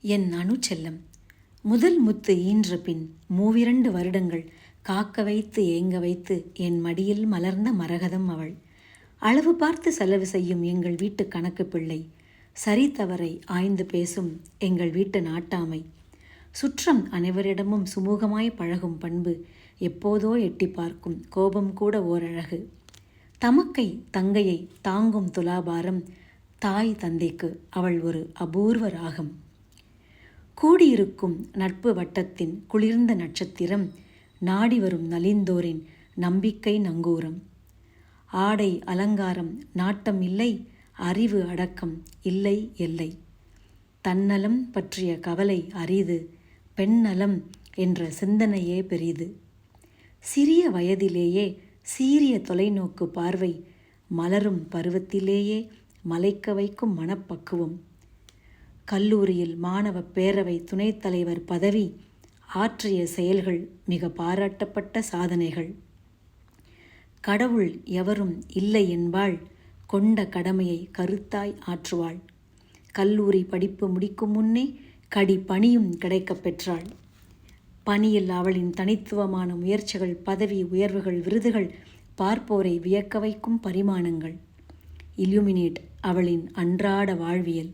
என் அணுச்செல்லம். முதல் முத்து ஈன்ற பின் 32 வருடங்கள் காக்க வைத்து ஏங்க வைத்து என் மடியில் மலர்ந்த மரகதம் அவள். அளவு பார்த்து செலவு செய்யும் எங்கள் வீட்டு கணக்கு பிள்ளை. சரி தவறை ஆய்ந்து பேசும் எங்கள் வீட்டு நாட்டாமை. சுற்றம் அனைவரிடமும் சுமூகமாய் பழகும் பண்பு. எப்போதோ எட்டி பார்க்கும் கோபம் கூட ஓரழகு. தமக்கை தங்கையை தாங்கும் துலாபாரம். தாய் தந்தைக்கு அவள் ஒரு அபூர்வ ராகம். கூடியிருக்கும் நட்பு வட்டத்தின் குளிர்ந்த நட்சத்திரம். நாடி வரும் நலிந்தோரின் நம்பிக்கை நங்கூரம். ஆடை அலங்காரம் நாட்டம் இல்லை, அறிவு அடக்கம் இல்லை எல்லை. தன்னலம் பற்றிய கவலை அரிது, பெண்ணலம் என்ற சிந்தனையே பெரிது. சிறிய வயதிலேயே சீரிய தொலைநோக்கு பார்வை. மலரும் பருவத்திலேயே மலைக்க வைக்கும் மனப்பக்குவம். கல்லூரியில் மாணவ பேரவை துணைத் தலைவர் பதவி. ஆற்றிய செயல்கள் மிக பாராட்டப்பட்ட சாதனைகள். கடவுள் எவரும் இல்லை என்பாள். கொண்ட கடமையை கருத்தாய் ஆற்றுவாள். கல்லூரி படிப்பு முடிக்கும் முன்னே பணியும் கிடைக்கப் பெற்றாள். பணியில் அவளின் தனித்துவமான முயற்சிகள், பதவி உயர்வுகள், விருதுகள் பார்ப்போரை வியக்க வைக்கும் பரிமாணங்கள். இலுமினேட் அவளின் அன்றாட வாழ்வியல்.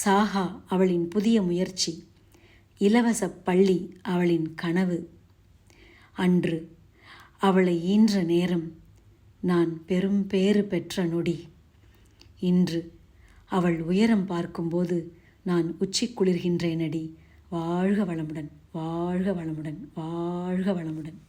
சாகா அவளின் புதிய முயற்சி. இலவச பள்ளி அவளின் கனவு. அன்று அவளை ஈன்ற நேரம் நான் பெரும் பேறு பெற்ற நொடி. இன்று அவள் உயரம் பார்க்கும்போது நான் உச்சி குளிர்கின்றேனடி. வாழ்க வளமுடன், வாழ்க வளமுடன், வாழ்க வளமுடன்.